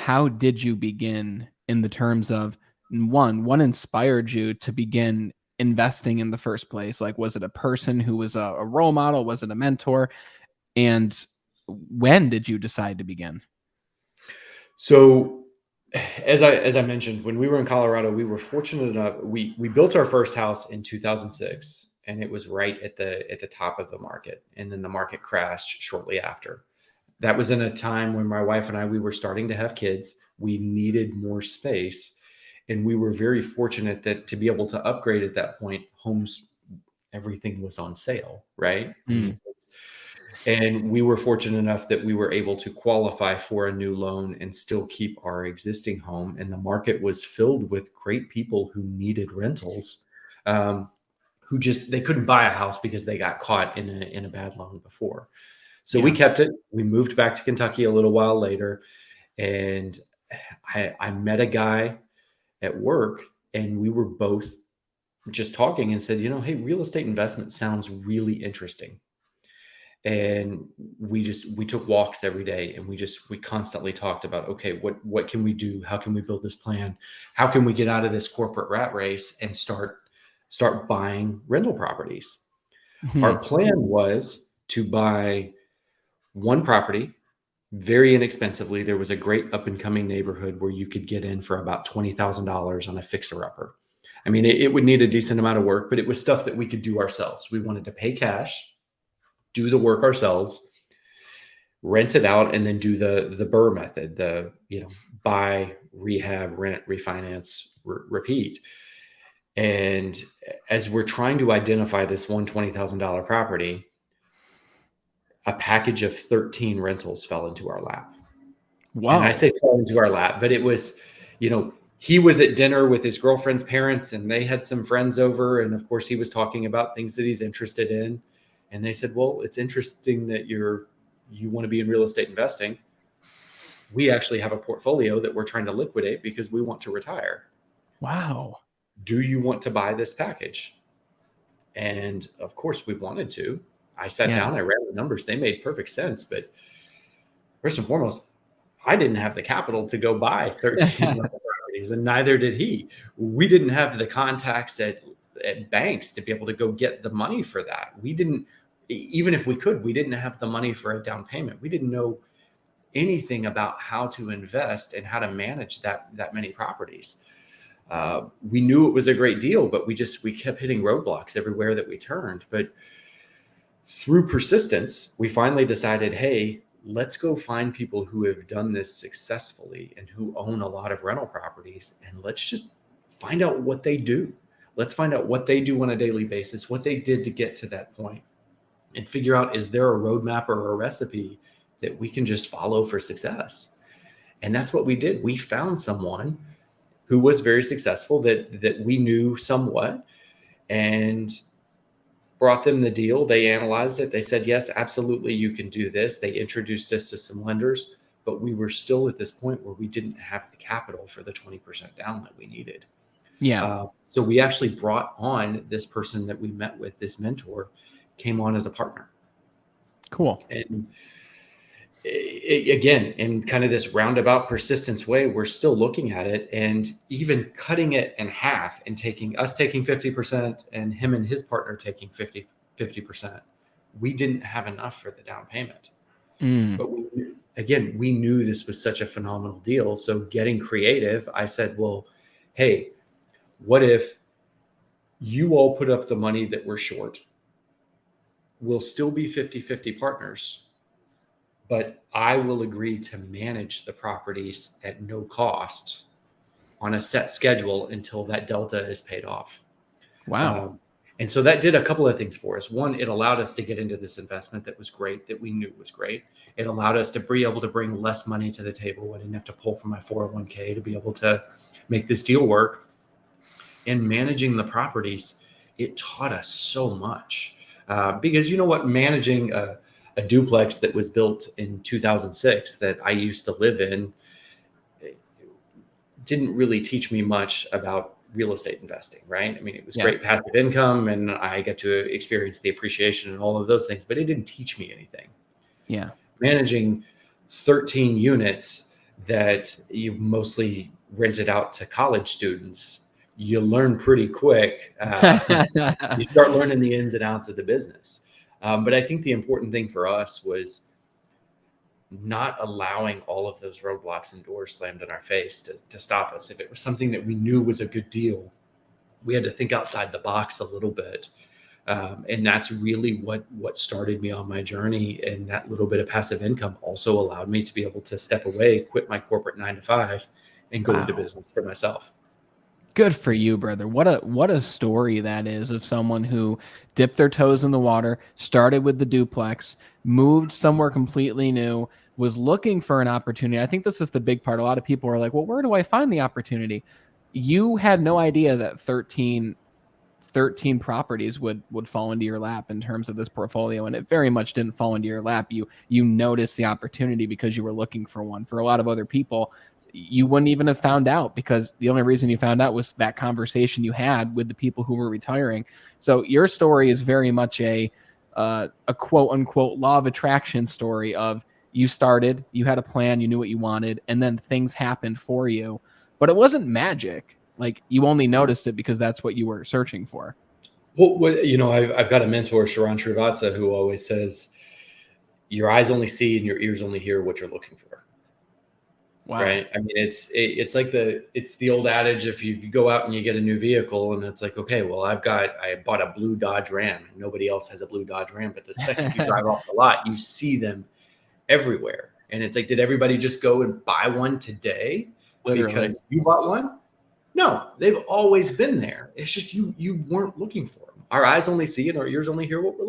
how did you begin in the terms of what inspired you to begin investing in the first place? Like, was it a person who was a role model? Was it a mentor? And when did you decide to begin? So as I mentioned, when we were in Colorado, we were fortunate enough, we built our first house in 2006, and it was right at the top of the market, and then the market crashed shortly after. That was in a time when my wife and I, we were starting to have kids. We needed more space, and we were very fortunate that to be able to upgrade at that point, homes, everything was on sale, right? I mean, Mm, and we were fortunate enough that we were able to qualify for a new loan and still keep our existing home. And the market was filled with great people who needed rentals, um, who just they couldn't buy a house because they got caught in a bad loan before. So we yeah. kept it. We moved back to Kentucky a little while later, and I met a guy at work, and we were both just talking and said, hey, real estate investment sounds really interesting. And we took walks every day, and we constantly talked about, okay, what can we do? How can we build this plan? How can we get out of this corporate rat race and start buying rental properties? Our Mhm. plan was to buy one property very inexpensively. There was a great up and coming neighborhood where you could get in for about $20,000 on a fixer upper. I mean, it would need a decent amount of work, but it was stuff that we could do ourselves. We wanted to pay cash, do the work ourselves, rent it out, and then do the Burr method, the buy, rehab, rent, refinance, repeat. And as we're trying to identify this $120,000 property, a package of 13 rentals fell into our lap. And I Whoa. say fell into our lap, but it was, he was at dinner with his girlfriend's parents, and they had some friends over. And of course, he was talking about things that he's interested in. And they said, well, it's interesting that you want to be in real estate investing. We actually have a portfolio that we're trying to liquidate because we want to retire. Wow. Do you want to buy this package? And of course, we wanted to. I sat Yeah. down, I ran the numbers. They made perfect sense. But first and foremost, I didn't have the capital to go buy 13 rental properties, and neither did he. We didn't have the contacts at banks to be able to go get the money for that. We didn't, even if we could, we didn't have the money for a down payment. We didn't know anything about how to invest and how to manage that many properties. We knew it was a great deal, but we kept hitting roadblocks everywhere that we turned. But through persistence, we finally decided, hey, let's go find people who have done this successfully and who own a lot of rental properties, and let's just find out what they do. Let's find out what they do on a daily basis, what they did to get to that point, and figure out, is there a roadmap or a recipe that we can just follow for success? And that's what we did. We found someone who was very successful that we knew somewhat, and brought them the deal. They analyzed it. They said, yes, absolutely, you can do this. They introduced us to some lenders, but we were still at this point where we didn't have the capital for the 20% down that we needed. Yeah. So we actually brought on this person that we met with, this mentor, came on as a partner. Cool. And again, in kind of this roundabout persistence way, we're still looking at it, and even cutting it in half and taking 50% and him and his partner taking 50%. We didn't have enough for the down payment. Mm. But again, we knew this was such a phenomenal deal. So getting creative, I said, well, hey, what if you all put up the money that we're short? We'll still be 50-50 partners, but I will agree to manage the properties at no cost on a set schedule until that delta is paid off. Wow. Um, and so that did a couple of things for us. One, it allowed us to get into this investment that was great, that we knew was great. It allowed us to be able to bring less money to the table. I didn't have to pull from my 401k to be able to make this deal work. And managing the properties, it taught us so much. Because you know what, managing a duplex that was built in 2006 that I used to live in didn't really teach me much about real estate investing, right? I mean, it was Yeah. great passive income, and I get to experience the appreciation and all of those things, but it didn't teach me anything. Yeah. Managing 13 units that you mostly rented out to college students, you learn pretty quick. You start learning the ins and outs of the business. But I think the important thing for us was not allowing all of those roadblocks and doors slammed in our face to stop us. If it was something that we knew was a good deal, we had to think outside the box a little bit. And that's really what started me on my journey. And that little bit of passive income also allowed me to be able to step away, quit my corporate 9 to 5, and go into Wow. business for myself. Good for you, brother. What a story that is of someone who dipped their toes in the water, started with the duplex, moved somewhere completely new, was looking for an opportunity. I think this is the big part. A lot of people are like, "Well, where do I find the opportunity?" You had no idea that 13 properties would fall into your lap in terms of this portfolio, and it very much didn't fall into your lap. You noticed the opportunity because you were looking for one. For a lot of other people, you wouldn't even have found out, because the only reason you found out was that conversation you had with the people who were retiring. So your story is very much a quote unquote law of attraction story of, you started, you had a plan, you knew what you wanted, and then things happened for you. But it wasn't magic. Like, you only noticed it because that's what you were searching for. Well, I've got a mentor, Sharon Srivatsa, who always says, "Your eyes only see and your ears only hear what you're looking for." Wow. Right? I mean, it's like it's the old adage: if you go out and you get a new vehicle, and it's like, okay, well, I bought a blue Dodge Ram, and nobody else has a blue Dodge Ram, but the second you drive off the lot, you see them everywhere, and it's like, did everybody just go and buy one today Literally. because you bought one? No, they've always been there. It's just you weren't looking for them. Our eyes only see and our ears only hear what we're